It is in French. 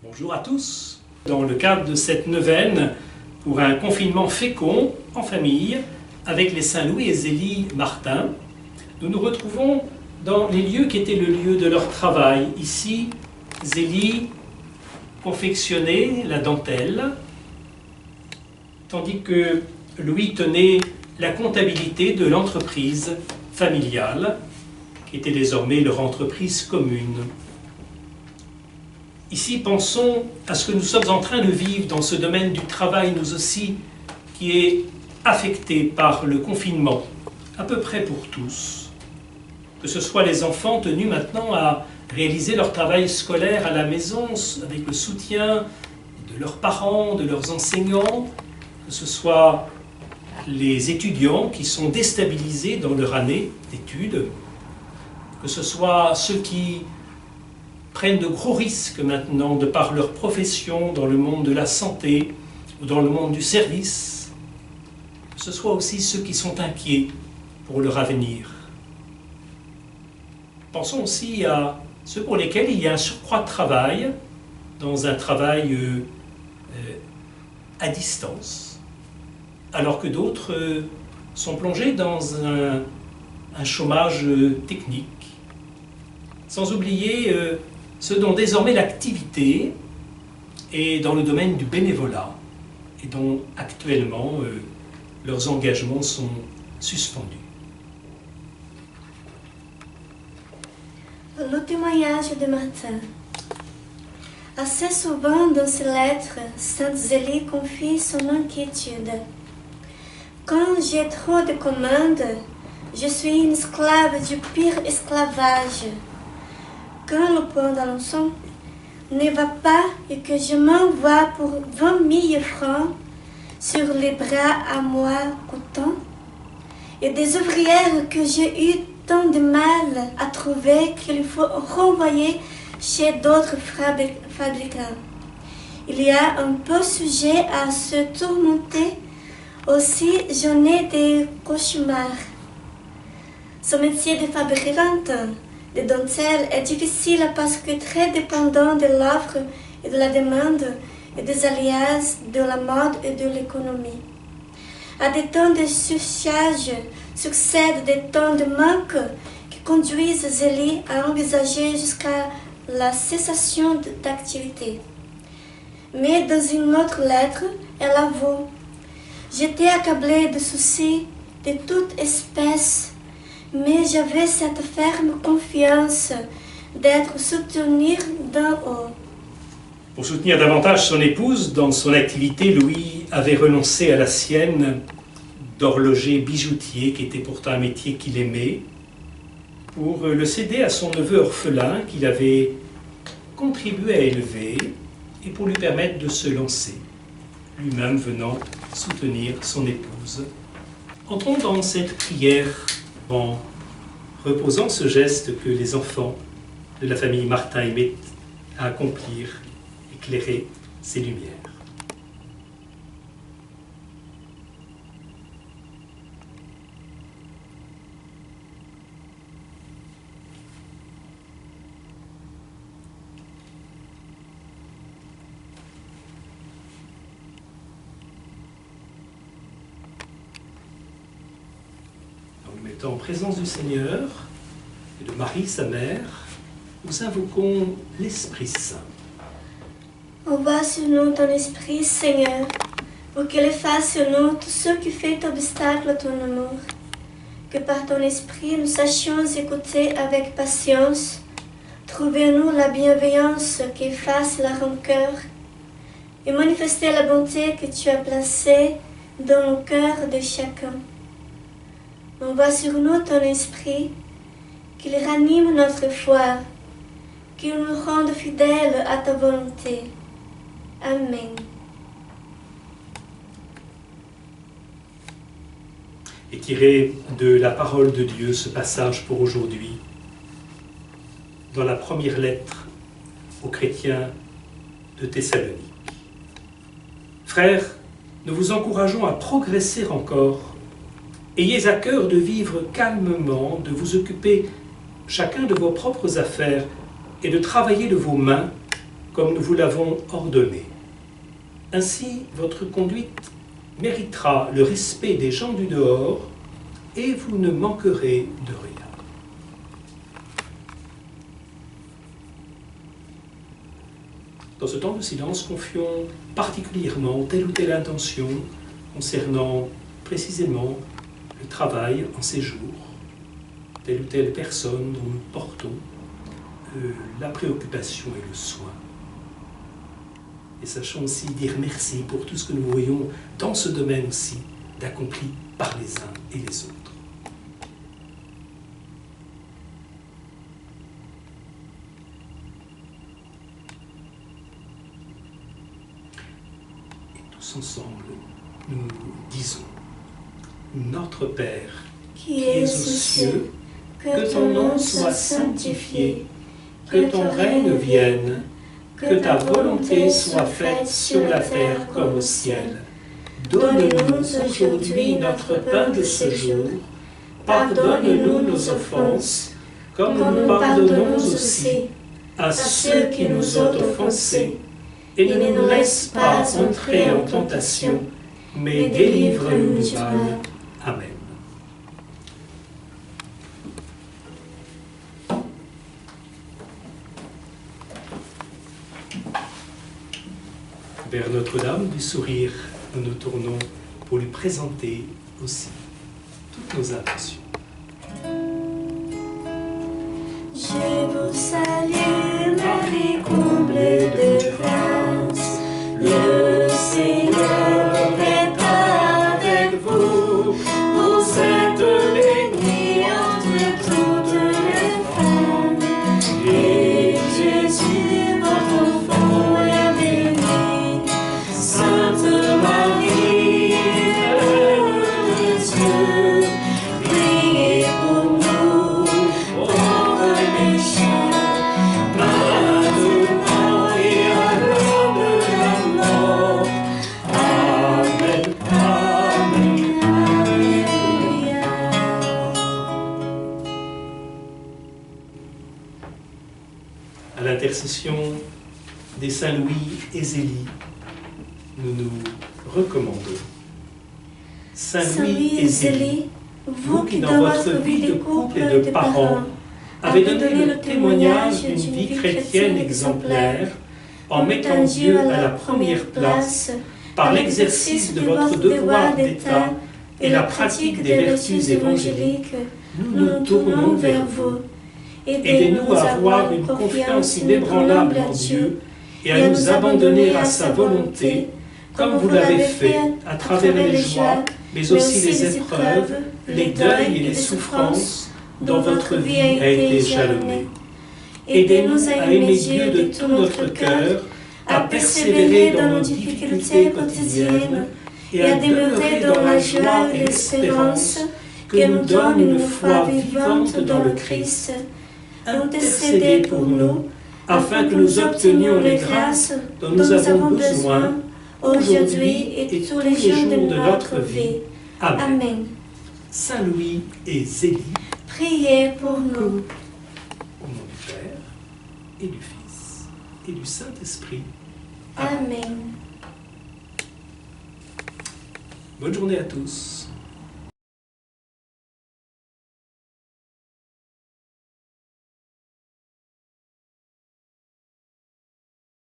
Bonjour à tous. Dans le cadre de cette neuvaine pour un confinement fécond en famille avec les Saint Louis et Zélie Martin, nous nous retrouvons dans les lieux qui étaient le lieu de leur travail. Ici, Zélie confectionnait la dentelle, tandis que Louis tenait la comptabilité de l'entreprise familiale, qui était désormais leur entreprise commune. Ici, pensons à ce que nous sommes en train de vivre dans ce domaine du travail, nous aussi, qui est affecté par le confinement, à peu près pour tous. Que ce soit les enfants tenus maintenant à réaliser leur travail scolaire à la maison, avec le soutien de leurs parents, de leurs enseignants, que ce soit les étudiants qui sont déstabilisés dans leur année d'études, que ce soit ceux qui prennent de gros risques maintenant de par leur profession dans le monde de la santé ou dans le monde du service, que ce soit aussi ceux qui sont inquiets pour leur avenir. Pensons aussi à ceux pour lesquels il y a un surcroît de travail, dans un travail à distance, alors que d'autres sont plongés dans un chômage technique. Sans oublier ceux dont désormais l'activité est dans le domaine du bénévolat et dont actuellement leurs engagements sont suspendus. Le témoignage de Martin. Assez souvent dans ses lettres, Sainte Zélie confie son inquiétude. Quand j'ai trop de commandes, je suis une esclave du pire esclavage. Quand le point d'Alençon ne va pas et que je m'envoie pour 20 000 francs sur les bras à moi coûtant, et des ouvrières que j'ai eu tant de mal à trouver qu'il faut renvoyer chez d'autres fabricants. Il y a un peu sujet à se tourmenter, aussi j'en ai des cauchemars. Ce métier de fabricante de dentelle est difficile parce que très dépendant de l'offre et de la demande et des alias de la mode et de l'économie. À des temps de surcharge succèdent des temps de manque qui conduisent Zélie à envisager jusqu'à la cessation d'activité. Mais dans une autre lettre, elle avoue « J'étais accablée de soucis de toute espèce, mais j'avais cette ferme confiance d'être soutenue d'en haut. » Pour soutenir davantage son épouse dans son activité, Louis avait renoncé à la sienne d'horloger bijoutier, qui était pourtant un métier qu'il aimait, pour le céder à son neveu orphelin qu'il avait contribué à élever et pour lui permettre de se lancer, lui-même venant soutenir son épouse. Entrons dans cette prière en reposant ce geste que les enfants de la famille Martin aimaient à accomplir, éclairer ses lumières. Nous mettons en présence du Seigneur et de Marie, sa mère, nous invoquons l'Esprit Saint. Envoie sur nous ton esprit, Seigneur, pour qu'il efface sur nous tout ce qui fait obstacle à ton amour. Que par ton esprit nous sachions écouter avec patience, trouver en nous la bienveillance qui efface la rancœur et manifester la bonté que tu as placée dans le cœur de chacun. Envoie sur nous ton esprit, qu'il ranime notre foi, qu'il nous rende fidèles à ta volonté. Amen. Et tirer de la parole de Dieu ce passage pour aujourd'hui, dans la première lettre aux chrétiens de Thessalonique. Frères, nous vous encourageons à progresser encore. Ayez à cœur de vivre calmement, de vous occuper chacun de vos propres affaires et de travailler de vos mains comme nous vous l'avons ordonné. Ainsi, votre conduite méritera le respect des gens du dehors et vous ne manquerez de rien. Dans ce temps de silence, confions particulièrement telle ou telle intention concernant précisément le travail en ces jours, telle ou telle personne dont nous portons la préoccupation et le soin. Et sachons aussi dire merci pour tout ce que nous voyons dans ce domaine aussi d'accompli par les uns et les autres. Ensemble, nous disons: Notre Père, qui es aux cieux, que ton nom soit sanctifié, que ton règne vienne, que ta volonté soit faite sur la terre comme au ciel. Donne-nous aujourd'hui notre pain de ce jour. Pardonne-nous nos offenses, comme nous pardonnons aussi à ceux qui nous ont offensés. Et ne nous laisse pas entrer en tentation, mais délivre-nous du mal. Amen. Vers Notre-Dame du Sourire, nous nous tournons pour lui présenter aussi toutes nos intentions. Je vous salue, Marie, comblée de grâce. Le Seigneur est avec vous. Vous êtes bénie entre toutes les femmes. Et Jésus, votre enfant, est béni. Sainte Marie, Mère de Dieu, priez pour nous, pauvres pécheurs, maintenant et à l'heure de la mort. Amen, amen, alléluia. À l'intercession des saints Louis et Zélie, nous nous recommandons. Saint Louis et Zélie, vous qui dans votre vie de couple et de parents avez donné le témoignage d'une vie chrétienne exemplaire en mettant Dieu à la première place par l'exercice de votre devoir d'État et la pratique des vertus évangéliques, nous nous tournons vers vous. Aidez-nous à avoir une confiance inébranlable en Dieu et à nous abandonner à sa volonté, comme vous l'avez fait à travers les joies, mais aussi les épreuves, les deuils et les souffrances dont votre vie a été jalonnée. Aidez-nous à aimer Dieu de tout notre cœur, à persévérer dans nos difficultés quotidiennes et à demeurer dans la joie et l'espérance que nous donne une foi vivante dans le Christ. Intercédez pour nous, afin que nous obtenions les grâces dont nous avons besoin aujourd'hui et tous les jours de notre vie. Amen. Amen. Saint Louis et Zélie, Priez pour nous. au nom du Père et du Fils et du Saint-Esprit. Amen. Bonne journée à tous.